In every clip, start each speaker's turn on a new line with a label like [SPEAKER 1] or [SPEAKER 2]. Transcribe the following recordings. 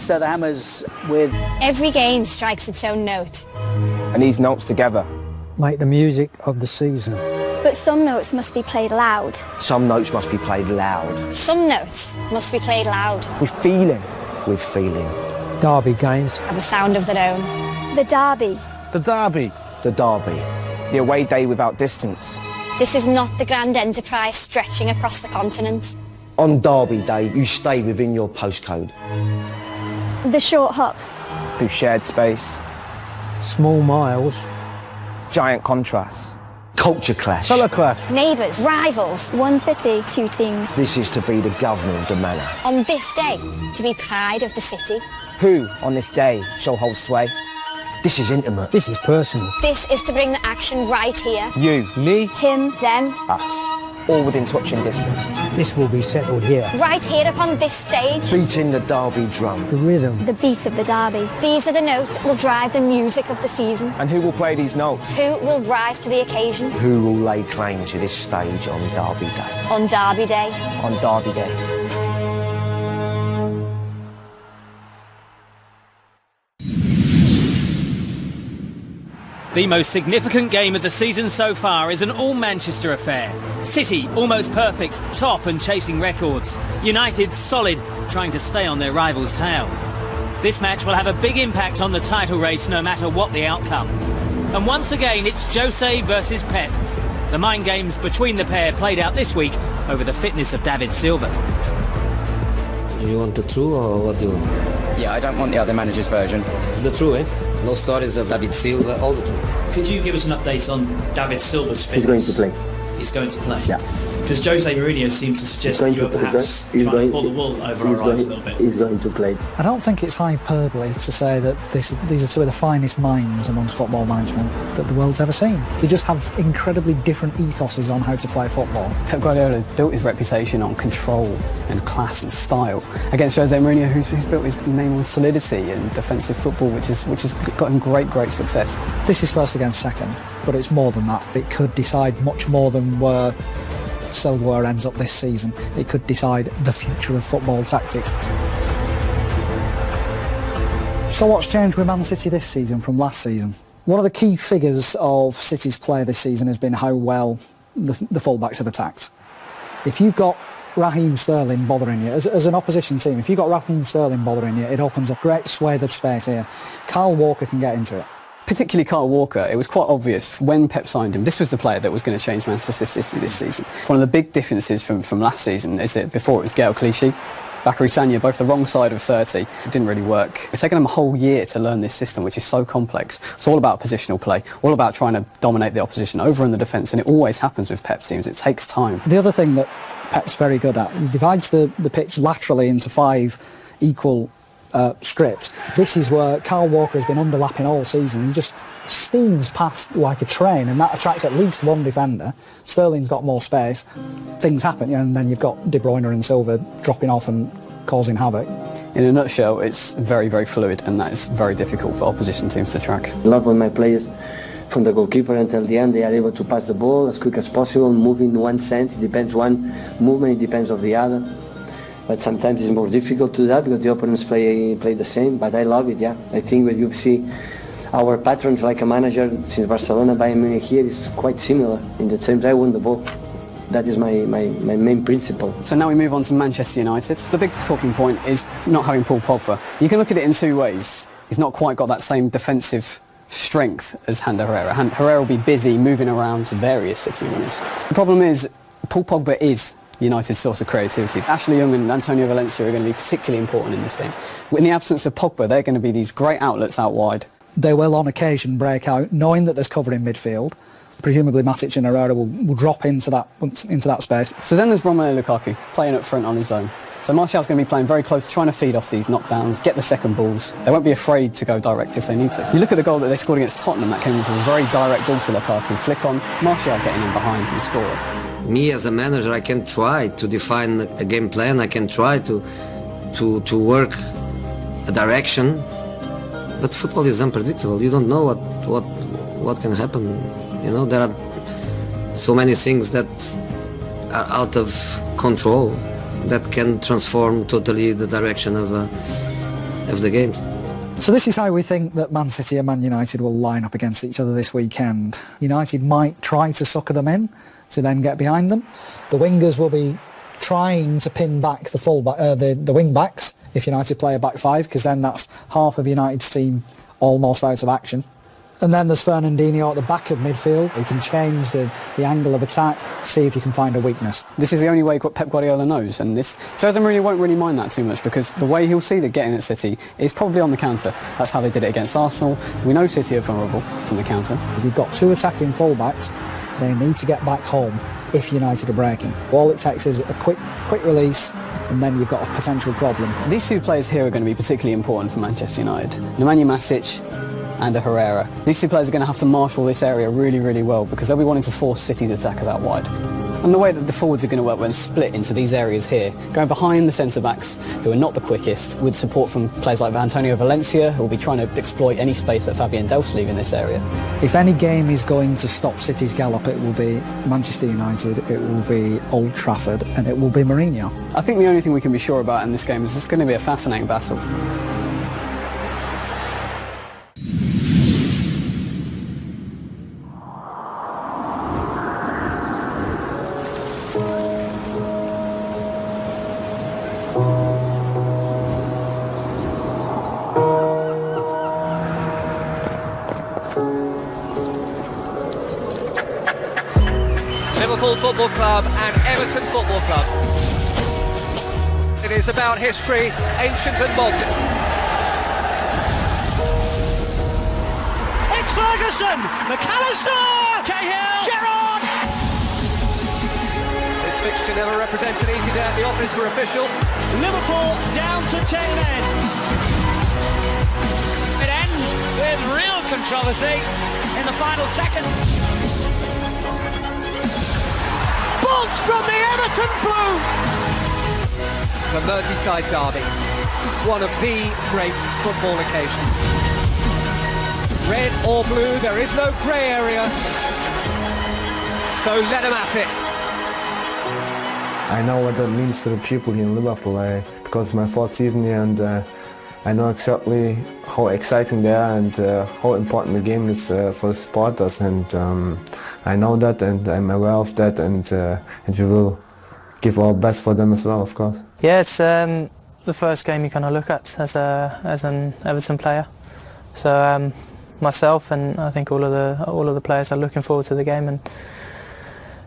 [SPEAKER 1] So the Hammers with...
[SPEAKER 2] Every game strikes its own note.
[SPEAKER 3] And these notes together
[SPEAKER 4] like the music of the season.
[SPEAKER 5] But some notes must be played loud.
[SPEAKER 6] Some notes must be played loud.
[SPEAKER 2] Some notes must be played loud.
[SPEAKER 3] with feeling.
[SPEAKER 6] With feeling.
[SPEAKER 4] Derby games.
[SPEAKER 2] Have a sound of their own.
[SPEAKER 5] The derby.
[SPEAKER 3] The derby.
[SPEAKER 6] The derby.
[SPEAKER 3] The away day without distance.
[SPEAKER 2] This is not the grand enterprise stretching across the continent.
[SPEAKER 6] On derby day, you stay within your postcode.
[SPEAKER 5] The short hop.
[SPEAKER 3] Through shared space.
[SPEAKER 4] Small miles.
[SPEAKER 3] Giant contrasts.
[SPEAKER 6] Culture clash.
[SPEAKER 3] Colour clash.
[SPEAKER 2] Neighbours, rivals.
[SPEAKER 5] One city, two teams.
[SPEAKER 6] This is to be the governor of the manor.
[SPEAKER 2] On this day, to be pride of the city.
[SPEAKER 3] Who, on this day, shall hold sway?
[SPEAKER 6] This is intimate.
[SPEAKER 4] This is personal.
[SPEAKER 2] This is to bring the action right here.
[SPEAKER 3] You, me,
[SPEAKER 5] Him.
[SPEAKER 2] Them.
[SPEAKER 6] Us.
[SPEAKER 3] all within touching distance.
[SPEAKER 4] This will be settled here.
[SPEAKER 2] Right here upon this stage.
[SPEAKER 6] Beating the derby drum.
[SPEAKER 4] The rhythm.
[SPEAKER 5] The beat of the derby.
[SPEAKER 2] These are the notes that will drive the music of the season.
[SPEAKER 3] And who will play these notes?
[SPEAKER 2] Who will rise to the occasion?
[SPEAKER 6] Who will lay claim to this stage on derby day?
[SPEAKER 2] On Derby Day.
[SPEAKER 3] On Derby Day.
[SPEAKER 7] The most significant game of the season so far is an all-Manchester affair. City, almost perfect, top and chasing records. United, solid, trying to stay on their rival's tail. This match will have a big impact on the title race no matter what the outcome. And once again, it's Jose versus Pep. The mind games between the pair played out this week over the fitness of David Silva.
[SPEAKER 8] You want the true or what do you want?
[SPEAKER 3] Yeah, I don't want the other manager's version.
[SPEAKER 8] It's the true, eh? No stories of David Silva, all the true.
[SPEAKER 9] Could you give us an update on David Silva's fitness?
[SPEAKER 10] He's going to play.
[SPEAKER 9] He's going to play?
[SPEAKER 10] Yeah.
[SPEAKER 9] Because Jose Mourinho seemed to suggest that you were perhaps trying to pull the wool over our eyes a little bit.
[SPEAKER 10] He's going to play.
[SPEAKER 4] I don't think it's hyperbole to say that these are two of the finest minds amongst football management that the world's ever seen. They just have incredibly different ethoses on how to play football.
[SPEAKER 11] Pep Guardiola built his reputation on control and class and style against Jose Mourinho, who's built his name on solidity and defensive football, which has got him great success.
[SPEAKER 4] This is first against second, but it's more than that. It could decide much more than where Silva ends up this season. It could decide the future of football tactics. So what's changed with Man City this season from last season? One of the key figures of City's play this season has been how well the fullbacks have attacked. If you've got Raheem Sterling bothering you, as an opposition team, if you've got Raheem Sterling bothering you, it opens up a great swathe of space here. Kyle Walker can get into it.
[SPEAKER 11] Particularly Kyle Walker, it was quite obvious when Pep signed him, this was the player that was going to change Manchester City this season. One of the big differences from last season is that before it was Gaël Clichy, Bakary Sagna, both the wrong side of 30. It didn't really work. It's taken them a whole year to learn this system, which is so complex. It's all about positional play, all about trying to dominate the opposition over in the defence, and it always happens with Pep teams. It takes time.
[SPEAKER 4] The other thing that Pep's very good at, he divides the pitch laterally into 5 equal strips. This is where Kyle Walker has been underlapping all season. He just steams past like a train, and that attracts at least one defender. Sterling's got more space. Things happen, and then you've got De Bruyne and Silva dropping off and causing havoc.
[SPEAKER 11] In a nutshell, it's very fluid, and that is very difficult for opposition teams to track.
[SPEAKER 10] I love when my players, from the goalkeeper until the end, they are able to pass the ball as quick as possible, move in one sense. It depends one movement, it depends of the other. But sometimes it's more difficult to do that because the opponents play the same, but I love it, yeah. I think when you see our patterns like a manager since Barcelona, Bayern Munich here is quite similar in the terms I won the ball. That is my main principle.
[SPEAKER 11] So now we move on to Manchester United. The big talking point is not having Paul Pogba. You can look at it in 2 ways. He's not quite got that same defensive strength as Ander Herrera. Herrera will be busy moving around various City runners. The problem is Paul Pogba is United's source of creativity. Ashley Young and Antonio Valencia are going to be particularly important in this game. In the absence of Pogba, they're going to be these great outlets out wide.
[SPEAKER 4] They will on occasion break out, knowing that there's cover in midfield. Presumably Matic and Herrera will drop into that space.
[SPEAKER 11] So then there's Romelu Lukaku playing up front on his own. So Martial's going to be playing very close, trying to feed off these knockdowns, get the second balls. They won't be afraid to go direct if they need to. You look at the goal that they scored against Tottenham, that came from a very direct ball to Lukaku, flick on, Martial getting in behind and scoring.
[SPEAKER 8] Me as a manager, I can try to define a game plan, I can try to work a direction, but football is unpredictable. You don't know what can happen. You know, there are so many things that are out of control that can transform totally the direction of of the games.
[SPEAKER 4] So this is how we think that Man City and Man United will line up against each other this weekend. United might try to sucker them in to then get behind them. The wingers will be trying to pin back the wing backs if United play a back five, because then that's half of United's team almost out of action. And then there's Fernandinho at the back of midfield. He can change the angle of attack, see if you can find a weakness.
[SPEAKER 11] This is the only way Pep Guardiola knows, and this Jose Mourinho won't really mind that too much, because the way he'll see that getting at City is probably on the counter. That's how they did it against Arsenal. We know City are vulnerable from the counter.
[SPEAKER 4] If you've got two attacking full-backs, they need to get back home if United are breaking. All it takes is a quick release, and then you've got a potential problem.
[SPEAKER 11] These two players here are going to be particularly important for Manchester United. Nemanja Matic and a Herrera. These two players are going to have to marshal this area really, really well, because they'll be wanting to force City's attackers out wide. And the way that the forwards are going to work when split into these areas here, going behind the centre-backs, who are not the quickest, with support from players like Antonio Valencia, who will be trying to exploit any space that Fabian Delph's leave in this area.
[SPEAKER 4] If any game is going to stop City's gallop, it will be Manchester United, it will be Old Trafford, and it will be Mourinho.
[SPEAKER 11] I think the only thing we can be sure about in this game is it's going to be a fascinating battle.
[SPEAKER 1] Liverpool Football Club and Everton Football Club. It is about history, ancient and modern.
[SPEAKER 12] It's Ferguson! McAllister! Cahill! Gerrard!
[SPEAKER 1] This fixture never represented an easy day at the office for officials.
[SPEAKER 12] Liverpool down to 10 men.
[SPEAKER 1] It ends with real controversy in the final second.
[SPEAKER 12] From the Everton blue!
[SPEAKER 1] The Merseyside derby, one of the great football occasions. Red or blue, there is no grey area, so let them at it.
[SPEAKER 13] I know what that means to the people here in Liverpool, because it's my fourth season here, and I know exactly how exciting they are and how important the game is for the supporters, and I know that, and I'm aware of that, and we will give our best for them as well, of course.
[SPEAKER 14] Yeah, it's the first game you kind of look at as an Everton player. So myself and I think all of the players are looking forward to the game, and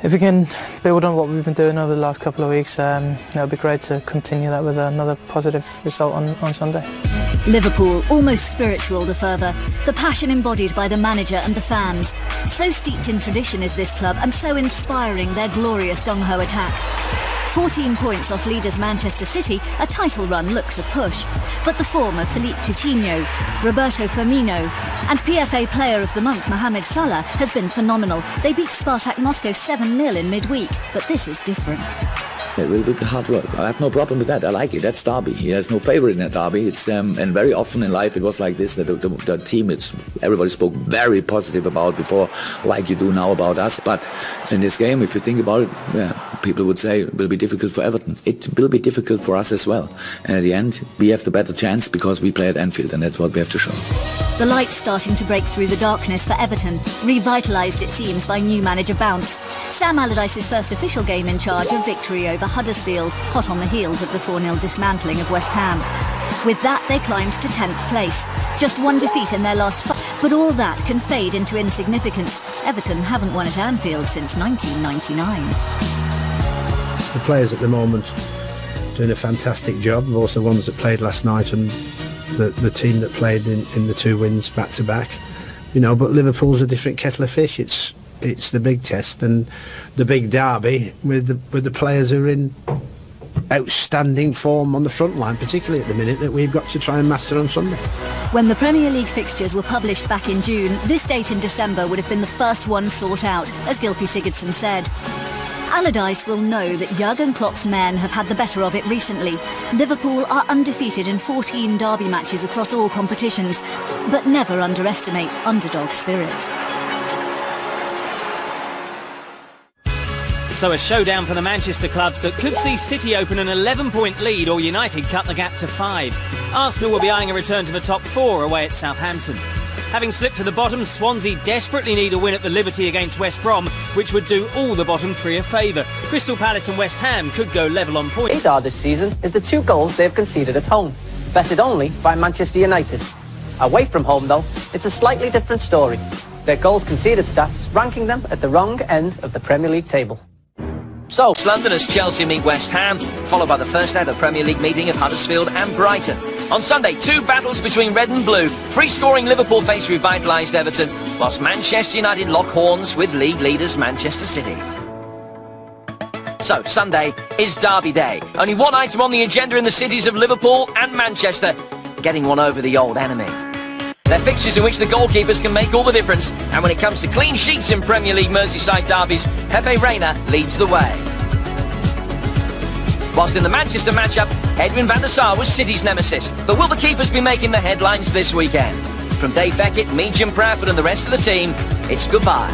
[SPEAKER 14] if we can build on what we've been doing over the last couple of weeks, it'll be great to continue that with another positive result on Sunday.
[SPEAKER 15] Liverpool, almost spiritual the fervour, the passion embodied by the manager and the fans. So steeped in tradition is this club, and so inspiring their glorious gung-ho attack. 14 points off leaders Manchester City, a title run looks a push. But the form of Philippe Coutinho, Roberto Firmino and PFA Player of the Month Mohamed Salah has been phenomenal. They beat Spartak Moscow 7-0 in midweek, but this is different.
[SPEAKER 16] It will be hard work. I have no problem with that. I like it. That's derby. There's no favourite in that derby. It's and very often in life it was like this, that the team everybody spoke very positive about before, like you do now about us. But in this game, if you think about it, people would say it will be difficult for Everton. It will be difficult for us as well. And at the end, we have the better chance because we play at Anfield, and that's what we have to show.
[SPEAKER 15] The light's starting to break through the darkness for Everton, revitalised it seems by new manager Bounce. Sam Allardyce's first official game in charge of victory over Huddersfield, hot on the heels of the 4-0 dismantling of West Ham. With that, they climbed to 10th place. Just one defeat in their last 5, but all that can fade into insignificance. Everton haven't won at Anfield since 1999.
[SPEAKER 17] The players at the moment doing a fantastic job, both the ones that played last night and the team that played in the two wins back to back. But Liverpool's a different kettle of fish. It's the big test and the big derby with the players who are in outstanding form on the front line, particularly at the minute, that we've got to try and master on Sunday.
[SPEAKER 15] When the Premier League fixtures were published back in June, this date in December would have been the first one sought out, as Gylfi Sigurdsson said. Allardyce will know that Jurgen Klopp's men have had the better of it recently. Liverpool are undefeated in 14 derby matches across all competitions, but never underestimate underdog spirit.
[SPEAKER 7] So a showdown for the Manchester clubs that could see City open an 11-point lead or United cut the gap to 5. Arsenal will be eyeing a return to the top 4 away at Southampton. Having slipped to the bottom, Swansea desperately need a win at the Liberty against West Brom, which would do all the bottom 3 a favour. Crystal Palace and West Ham could go level on points.
[SPEAKER 18] Radar this season is the 2 goals they've conceded at home, betted only by Manchester United. Away from home, though, it's a slightly different story. Their goals conceded stats ranking them at the wrong end of the Premier League table.
[SPEAKER 19] So, London as Chelsea meet West Ham, followed by the first ever Premier League meeting of Huddersfield and Brighton. On Sunday, 2 battles between red and blue. Free-scoring Liverpool face revitalised Everton, whilst Manchester United lock horns with league leaders Manchester City. So, Sunday is Derby Day. Only one item on the agenda in the cities of Liverpool and Manchester, getting one over the old enemy. They're fixtures in which the goalkeepers can make all the difference, and when it comes to clean sheets in Premier League Merseyside derbies, Pepe Reina leads the way. Whilst in the Manchester matchup, Edwin van der Sar was City's nemesis, but will the keepers be making the headlines this weekend? From Dave Beckett, me, Jim Bradford and the rest of the team, it's goodbye.